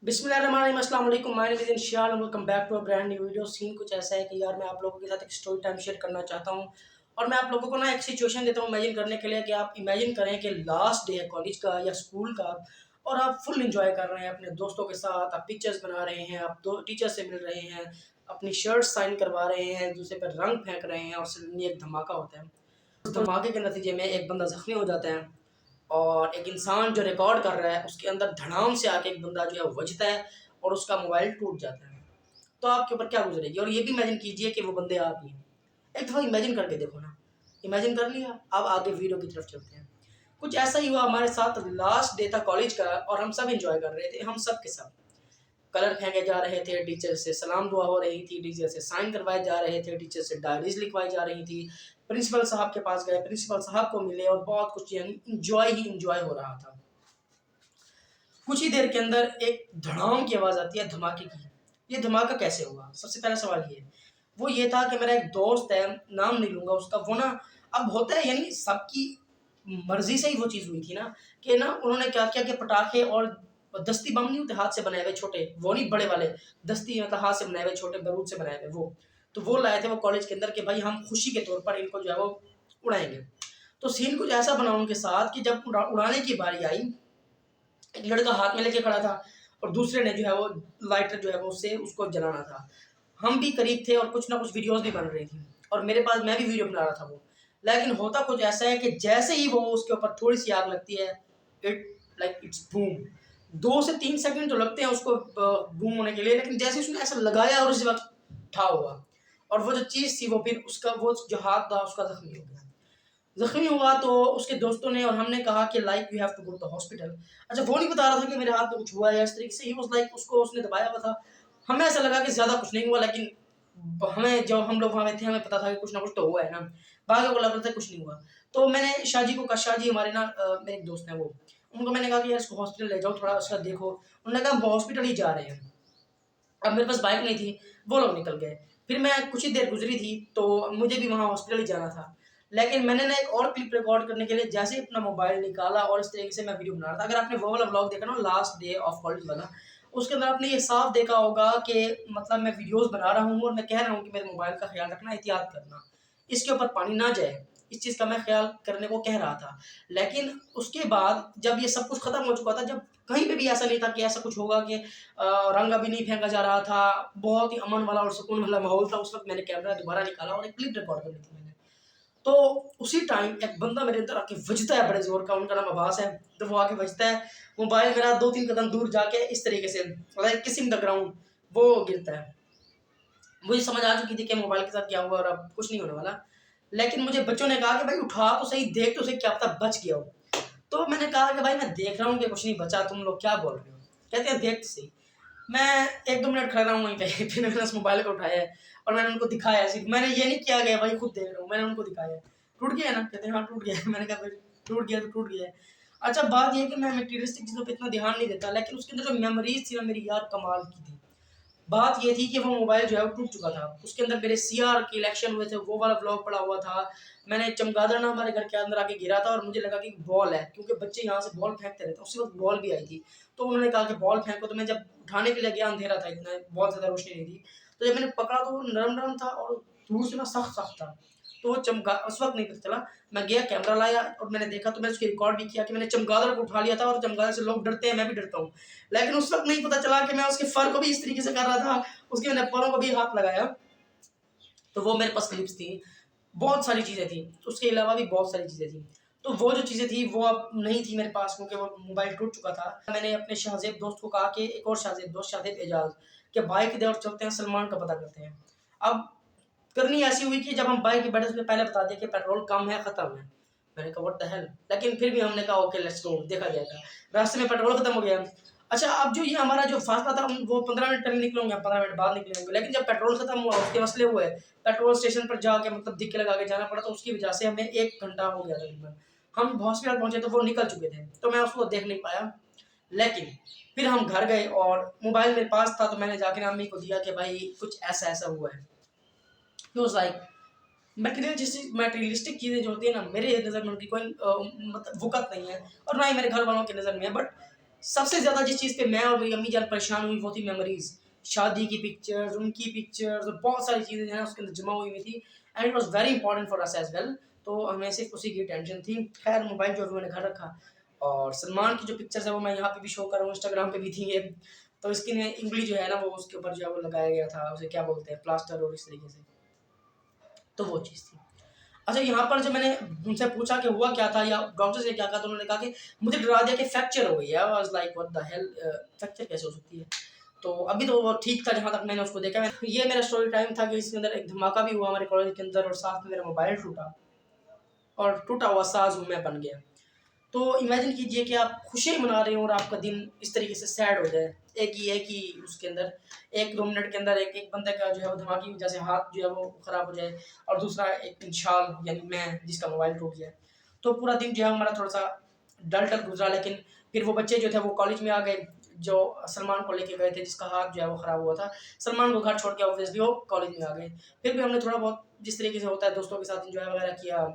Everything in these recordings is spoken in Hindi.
बिस्मिल्लाहिर्रहमानिर्रहीम, अस्सलाम वालेकुम, my name is Inshal and welcome back to a brand new video. Scene कुछ ऐसा है कि यार मैं आप लोगों के साथ एक स्टोरी टाइम शेयर करना चाहता हूँ और मैं आप लोगों को ना एक सिचुएशन देता हूँ इमेजिन करने के लिए कि आप इमेजिन करें कि लास्ट डे है कॉलेज का या स्कूल का और आप फुल एंजॉय कर रहे हैं अपने दोस्तों के साथ, आप पिक्चर्स बना रहे हैं, आप दो टीचर से मिल रहे हैं, अपनी शर्ट साइन करवा रहे हैं, एक दूसरे पर रंग फेंक रहे हैं और सडनली एक धमाका होता है। उस धमाके के नतीजे में एक बंदा ज़ख्मी हो जाता है और एक इंसान जो रिकॉर्ड कर रहा है उसके अंदर धड़ाम से आके एक बंदा जो है वो बजता है और उसका मोबाइल टूट जाता है। तो आपके ऊपर क्या गुजरेगी? और ये भी इमेजिन कीजिए कि वो बंदे आप ही हैं। एक दफ़ा इमेजिन करके देखो ना। इमेजिन कर लिया? अब आगे वीडियो की तरफ चलते हैं। कुछ ऐसा ही हुआ हमारे साथ, लास्ट डे था कॉलेज का और हम सब एंजॉय कर रहे थे, हम सब के सब। कलर फेंके जा रहे थे, टीचर से सलाम दुआ हो रही थी, टीचर से साइन करवाए जा रहे थे, टीचर से डायरीज लिखवाई जा रही थी, प्रिंसिपल साहब के पास गए, प्रिंसिपल साहब को मिले और बहुत कुछ, यानी इंजॉय ही इंजॉय हो रहा था। कुछ ही देर के अंदर एक धड़ाम की आवाज़ आती है, धमाके की। ये धमाका कैसे हुआ? सबसे पहला सवाल ये था कि मेरा एक दोस्त है, नाम नहीं लूँगा उसका, वो ना, अब होता है यानी सबकी मर्ज़ी से ही वो चीज़ हुई थी ना, कि ना उन्होंने क्या किया कि पटाखे और दस्ती बम नहीं होते हाथ से बनाए हुए छोटे, वो नहीं बड़े वाले, दस्ती मतलब हाथ से बनाए हुए छोटे बारूद से बनाए हुए वो। तो वो लाए थे वो कॉलेज के अंदर कि भाई हम खुशी के तौर पर इनको जो है वो उड़ाएँगे। तो सीन कुछ ऐसा बना उनके साथ कि जब उड़ाने की बारी आई, एक लड़का हाथ में लेके खड़ा था और दूसरे ने जो है वो लाइटर जो है वो उससे उसको जलाना था। हम भी करीब थे और कुछ ना कुछ वीडियोज़ भी बन रही थी और मेरे पास, मैं भी वीडियो बना रहा था वो। लेकिन होता कुछ ऐसा है कि जैसे ही वो उसके ऊपर थोड़ी-सी आग लगती है, इट्स बूम। 2 से 3 सेकंड तो लगते हैं उसको बूम होने के लिए, लेकिन जैसे ही उसने ऐसा लगाया और उसी वक़्त ठा हुआ और वो जो चीज़ थी वो फिर उसका वो जो हाथ था उसका ज़ख्मी हो गया। ज़ख्मी हुआ तो उसके दोस्तों ने और हमने कहा कि like you have to go to the hospital. अच्छा, वो नहीं बता रहा था कि मेरे हाथ में कुछ हुआ है या इस तरीके से, ही वाज़ लाइक उसको उसने दबाया हुआ था। हमें ऐसा लगा कि ज़्यादा कुछ नहीं हुआ, लेकिन हमें, जब हम लोग वहाँ पे थे, हमें पता था कि कुछ ना कुछ तो हुआ है ना। बाकियों को लग रहा था कुछ नहीं हुआ। तो मैंने शाहजी को कहा, शाहजी हमारे ना मेरे एक दोस्त हैं वो, उनको मैंने कहा कि यार इसको हॉस्पिटल ले जाओ, थोड़ा उसका देखो। उन्होंने कहा हम हॉस्पिटल ही जा रहे हैं। अब मेरे पास बाइक नहीं थी, वो लोग निकल गए। फिर मैं कुछ ही देर गुज़री थी, तो मुझे भी वहाँ हॉस्पिटल ही जाना था। लेकिन मैंने ना एक और क्लिप रिकॉर्ड करने के लिए जैसे ही अपना मोबाइल निकाला और इस तरीके से मैं वीडियो बना रहा था। अगर आपने वो वाला व्लॉग देखा ना, लास्ट डे ऑफ कॉलेज वाला, उसके अंदर आपने ये साफ देखा होगा कि मतलब मैं वीडियोज़ बना रहा हूँ और मैं कह रहा हूँ कि मेरे मोबाइल का ख़्याल रखना, एहतियात करना, इसके ऊपर पानी ना जाए। इस चीज़ का मैं ख़्याल करने को कह रहा था। लेकिन उसके बाद जब ये सब कुछ ख़त्म हो चुका था, जब कहीं पे भी ऐसा नहीं था कि ऐसा कुछ होगा कि रंग अभी नहीं फेंका जा रहा था, बहुत ही अमन वाला और सुकून वाला माहौल था। उस वक़्त मैंने कैमरा दोबारा निकाला और एक क्लिप रिकॉर्ड करनी थी मैंने। तो उसी टाइम एक बंदा मेरे अंदर आके बजता है बड़े ज़ोर का, उनका नाम अब्बास है। तो वो आके बजता है, मोबाइल मेरा 2-3 कदम दूर जाके इस तरीके से लाइक किसिंग द ग्राउंड वो गिरता है। मुझे समझ आ चुकी थी कि मोबाइल के साथ क्या हुआ और अब कुछ नहीं होने वाला। लेकिन मुझे बच्चों ने कहा कि भाई उठा तो सही, देख तो सही, क्या पता बच गया हो। तो मैंने कहा कि भाई मैं देख रहा हूँ कि कुछ नहीं बचा, तुम लोग क्या बोल रहे हो? कहते हैं देख तो सही। मैं 1-2 मिनट खड़ा रहा हूँ वहीं पे फिर मैंने उस मोबाइल को उठाया है और मैंने उनको दिखाया। सिर्फ मैंने ये नहीं किया कि भाई खुद देख रहा हूँ, मैंने उनको दिखाया है। टूट गया है ना? कहते हैं हाँ टूट गया है। मैंने कहा भाई टूट गया तो टूट गया है। अच्छा, बात ये है कि मैं मटेरियलिस्टिक चीज़ों पे इतना ध्यान नहीं देता, लेकिन उसके अंदर जो मेमोरीज़ थी ना मेरी, यार कमाल की थी। बात ये थी कि वो मोबाइल जो है वो टूट चुका था। उसके अंदर मेरे सीआर के इलेक्शन हुए थे, वो वाला व्लॉग पड़ा हुआ था। मैंने चमगादड़ ना हमारे घर के अंदर आके गिरा था और मुझे लगा कि बॉल है, क्योंकि बच्चे यहाँ से बॉल फेंकते रहते हैं। उसी वक़्त बॉल भी आई थी। तो उन्होंने कहा कि बॉल फेंको, तो मैं जब उठाने के लिए गया, अंधेरा था इतना, बहुत ज़्यादा रोशनी नहीं थी। तो जब मैंने पकड़ा तो वो नरम-नरम था और दूर से ना सख्त-सख्त था। तो वो चमगा उस वक़्त नहीं पता चला। मैं गया, कैमरा लाया और मैंने देखा, तो मैंने उसकी रिकॉर्ड भी किया कि मैंने चमगादड़ को उठा लिया था और चमगादड़ से लोग डरते हैं, मैं भी डरता हूँ। लेकिन उस वक़्त नहीं पता चला कि मैं उसके फर को भी इस तरीके से कर रहा था, उसके मैंने पैरों को भी हाथ लगाया। तो वो मेरे पास क्लिप्स थी, बहुत सारी चीज़ें थी। उसके अलावा भी बहुत सारी चीज़ें थी। तो वो जो चीज़ें थी वो अब नहीं थी मेरे पास, क्योंकि वो मोबाइल टूट चुका था। मैंने अपने शाहज़ेब दोस्त को कहा कि एक और शाहज़ेब दोस्त, शाहज़ेब एजाज़, कि बाइक दे और चलते हैं सलमान का पता करते हैं। अब करनी ऐसी हुई कि जब हम बाइक पे बैठे उसने पहले बता दिया कि पेट्रोल कम है, ख़त्म है। मैंने कहा व्हाट द हेल! लेकिन फिर भी हमने कहा ओके लेट्स गो, देखा जाएगा। रास्ते में पेट्रोल ख़त्म हो गया। अच्छा, अब जो ये हमारा जो फ़ासला था वो 15 मिनट पहले निकले होंगे, 15 मिनट बाद निकले होंगे। लेकिन जब पेट्रोल ख़त्म हुआ उसके मसले हुए। पेट्रोल स्टेशन पर जाके मतलब दिक्कत लगा के जाना पड़ा, तो उसकी वजह से हमें 1 घंटा हो गया तकरीबन। हम हॉस्पिटल पहुँचे तो वो निकल चुके थे, तो मैं उसको देख नहीं पाया। लेकिन फिर हम घर गए और मोबाइल मेरे पास था, तो मैंने जाके ना अम्मी को दिया कि भाई कुछ ऐसा-ऐसा हुआ है। ही वाज़ लाइक मटेरियलिस्टिक चीज़ें जो होती है ना, मेरे नज़र में उनकी कोई मतलब वक़्त नहीं है और ना ही मेरे घर वालों की नज़र में है। बट सबसे ज़्यादा जिस चीज़ पे मैं और मेरी अम्मी जान परेशान हुई वो थी मेमोरीज, शादी की पिक्चर्स, उनकी पिक्चर्स और बहुत सारी चीज़ें जो है उसके अंदर जमा हुई हुई थी and it was very important for us as well. तो हमें सिर्फ उसी की टेंशन थी। खैर मोबाइल जो है मैंने घर रखा और सलमान की जो पिक्चर्स है वो मैं यहाँ पे भी शो कर रहा हूँ, इंस्टाग्राम पे भी थी ये। तो इसकी ने इंगली जो है ना वो उसके ऊपर जो है वो लगाया गया था, उसे क्या बोलते हैं, प्लास्टर और इस तरीके से। तो वो चीज़ थी। अच्छा यहाँ पर जब मैंने उनसे पूछा कि हुआ क्या था या डॉक्टर से क्या कहा तो उन्होंने कहा कि मुझे डरा दिया कि फ्रैक्चर हो गई है। I was like what the hell, fracture कैसे हो सकती है। तो अभी तो वो ठीक था जहाँ तक मैंने उसको देखा। ये मेरा स्टोरी टाइम था कि इसके अंदर एक धमाका भी हुआ हमारे कॉलेज के अंदर और साथ में मेरा मोबाइल टूटा और टूटा हुआ साज मैं बन गया। तो इमेजिन कीजिए कि आप खुशी मना रहे हो और आपका दिन इस तरीके से सैड हो जाए। एक ही उसके अंदर 1-2 मिनट के अंदर एक एक बंदे का जो है वो धमाके की वजह से हाथ जो है वो खराब हो जाए और दूसरा एक इंसान यानी मैं जिसका मोबाइल टूट जाए। तो पूरा दिन जो है हमारा थोड़ा सा डल डल गुजरा। लेकिन फिर वो बच्चे जो थे वो कॉलेज में आ गए जो सलमान को लेके गए थे जिसका हाथ जो है वो खराब हुआ था। सलमान को घर छोड़ के ऑब्वियसली वो कॉलेज में आ गए। फिर भी हमने थोड़ा बहुत जिस तरीके से होता है दोस्तों के साथ इंजॉय वगैरह किया।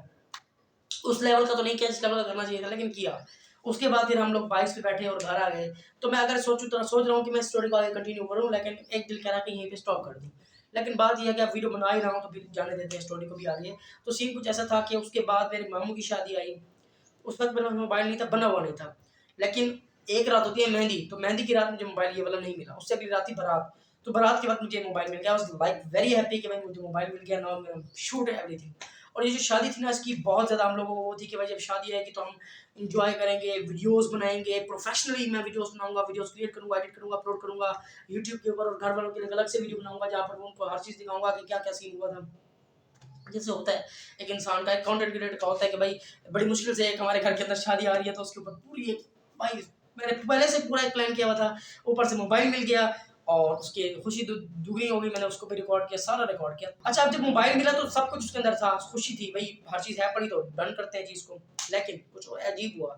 उस लेवल का तो नहीं किया जिस लेवल का करना चाहिए था लेकिन किया। उसके बाद फिर हम लोग बाइक्स पे बैठे और घर आ गए। तो मैं अगर सोचूं तो सोच रहा हूँ कि मैं स्टोरी को आगे कंटिन्यू करूँ लेकिन एक दिल कह रहा है कि यहीं पे स्टॉप कर दूँ। लेकिन बात यह है कि अब वीडियो बना ही रहा हूँ तो फिर जाने देते हैं स्टोरी को भी आगे। तो सीन कुछ ऐसा था कि उसके बाद मेरे मामू की शादी आई। उस वक्त मेरे पास मोबाइल नहीं था, बना हुआ नहीं था। लेकिन एक रात होती है मेहंदी, तो मेहंदी की रात मुझे मोबाइल ये वाला नहीं मिला। उससे अगली रात थी बारात। तो बारात के बाद मुझे मोबाइल मिल गया। I was like very happy कि भाई मुझे मोबाइल मिल गया, नाउ मैं शूट एवरीथिंग। और ये जो शादी थी ना इसकी बहुत ज़्यादा हम लोगों को वो थी कि भाई जब शादी रहेगी तो हम इंजॉय करेंगे, वीडियोस बनाएंगे, प्रोफेशनली मैं वीडियोस बनाऊंगा, वीडियोस क्रिएट करूंगा, एडिट करूंगा, अपलोड करूंगा यूट्यूब के ऊपर और घर वालों के लिए अलग से वीडियो बनाऊंगा जहाँ पर मैं उनको हर चीज़ दिखाऊंगा कि क्या क्या सीन हुआ था। जैसे होता है एक इंसान का, एक कंटेंट क्रिएटर का होता है कि भाई बड़ी मुश्किल से एक हमारे घर के अंदर शादी आ रही है तो उसके ऊपर पूरी एक भाई मैंने पहले से पूरा एक प्लान किया हुआ था। ऊपर से मोबाइल मिल गया और उसकी खुशी दुगनी हो गई। मैंने उसको भी रिकॉर्ड किया, सारा रिकॉर्ड किया। अच्छा अब जब मोबाइल मिला तो सब कुछ उसके अंदर था, खुशी थी भाई, हर चीज़ है पड़ी तो डन करते हैं चीज़ को। लेकिन कुछ और अजीब हुआ।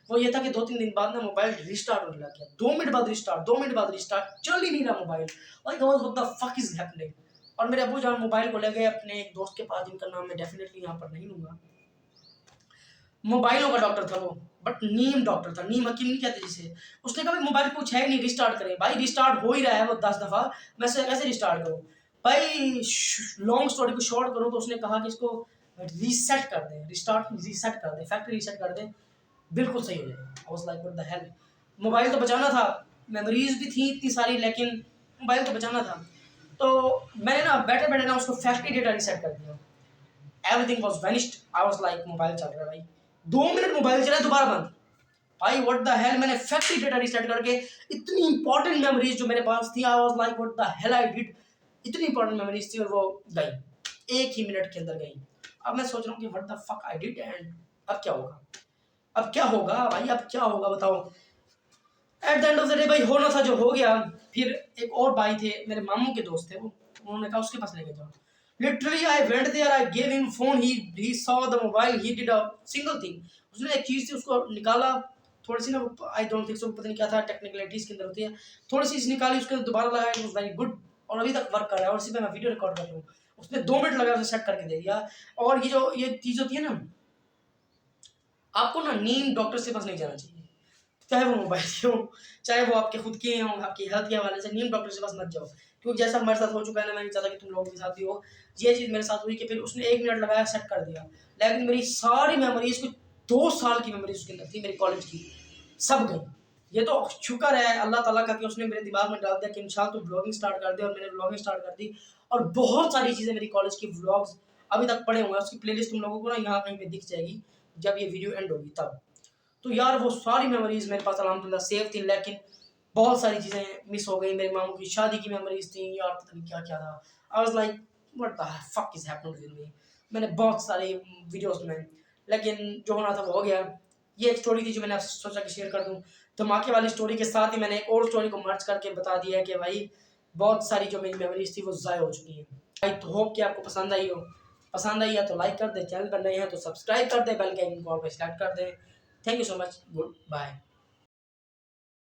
वो ये था कि 2-3 दिन बाद ना मोबाइल रिस्टार्ट होने लग गया। 2 मिनट बाद रिस्टार्ट, 2 मिनट बाद रिस्टार्ट, चल ही नहीं रहा mobile. Like what the fuck is happening. और मेरे अब्बू जान मोबाइल को ले गए अपने एक दोस्त के पास जिनका नाम मैं डेफिनेटली यहाँ पर नहीं लूंगा। मोबाइलों का डॉक्टर था वो, बट नीम डॉक्टर था, नीम हकीम नहीं कहते जिसे। उसने कहा भाई मोबाइल कुछ है नहीं, रिस्टार्ट करें। भाई रिस्टार्ट हो ही रहा है वो 10 दफ़ा, मैं से कैसे रिस्टार्ट करूँ भाई। लॉन्ग स्टोरी को शॉर्ट करूँ तो उसने कहा कि इसको रीसेट कर दें, रिस्टार्ट रीसेट कर दें, फैक्ट्री रीसेट कर दें, बिल्कुल सही हो जाएगा। I was like what the hell. Mobile तो बचाना था, मेमोरीज भी थी इतनी सारी लेकिन मोबाइल तो बचाना था। तो मैंने ना बैठे बैठे ना उसको फैक्ट्री डेटा रीसेट कर दिया। Everything was vanished. I was like mobile चल रहा है भाई, 2 मिनट मोबाइल चला दोबारा बंद। भाई व्हाट द हेल, मैंने फैक्ट्री डेटा रीसेट करके इतनी इंपॉर्टेंट मेमोरीज जो मेरे पास थी, I was like what the hell I did. इतनी इंपॉर्टेंट मेमोरीज थी और वो गई, एक ही मिनट के अंदर गई। अब मैं सोच रहा हूँ कि what the fuck I did and अब क्या होगा, अब क्या होगा भाई, अब क्या होगा बताओ। At the end of the day भाई होना था जो हो गया। फिर एक और भाई थे मेरे मामू के दोस्त थे वो, उन्होंने कहा उसके पास लेके जाओ। Literally I went there, I gave him phone, he saw the mobile, he did a single thing. उसने एक चीज थी उसको निकाला, थोड़ी सी ना आई डोंट थिंक सो, पता नहीं क्या था, टेक्निकलिटीज के अंदर होती है, थोड़ी सी निकाली उसके अंदर दोबारा लगाया, इट वाज वेरी गुड और अभी तक वर्क कर रहा है और इसी पे मैं वीडियो रिकॉर्ड कर रहा हूँ। उसने 2 मिनट लगा उसे सेट करके दे दिया। और ये चीज होती है ना, आपको ना नीम डॉक्टर से पास नहीं जाना चाहिए, चाहे वो मोबाइल के हो, चाहे वो आपके खुद के हों, आपकी हेल्थ के हवाले से। नीम डॉक्टर के पास मत जाओ क्योंकि जैसा हमारे साथ हो चुका है ना, मैं नहीं चाहता कि तुम लोगों के साथ भी हो। ये चीज़ मेरे साथ हुई कि फिर उसने 1 मिनट लगाया, सेट कर दिया, लेकिन मेरी सारी मेमोरीज कुछ 2 साल की मेमोरीज उसके अंदर थी मेरी कॉलेज की, सब गई। ये तो शुक्र है अल्लाह ताला का कि उसने मेरे दिमाग में डाल दिया कि इंशाल्लाह तू ब्लॉगिंग स्टार्ट कर दे, और मैंने ब्लॉगिंग स्टार्ट कर दी। और बहुत सारी चीज़ें मेरी कॉलेज की व्लॉग्स अभी तक पड़े हुए हैं, उसकी प्लेलिस्ट तुम लोगों को ना यहाँ कहीं पे दिख जाएगी जब ये वीडियो एंड होगी तब। तो यार वो सारी मेमोरीज मेरे पास अल्हम्दुलिल्लाह सेव थी, लेकिन बहुत सारी चीज़ें मिस हो गई। मेरे मामू की शादी की मेमोरीज थी यार, पता नहीं क्या क्या था। I was like what the fuck is happening with me. मैंने बहुत सारे वीडियोस बनाए लेकिन जो होना था वो हो गया। ये एक स्टोरी थी जो मैंने सोचा कि शेयर कर दूं। धमाके वाली स्टोरी के साथ ही मैंने एक और स्टोरी को मर्ज करके बता दिया है कि भाई बहुत सारी जो मेरी मेमोरीज थी वो ज़ाया हो चुकी है। आई तो होप कि आपको पसंद आई हो। पसंद आई है तो लाइक कर दे, चैनल पर नए हैं तो सब्सक्राइब कर दे, बेल के आइकन को ऑल पे सेलेक्ट कर दे। Thank you so much, good bye.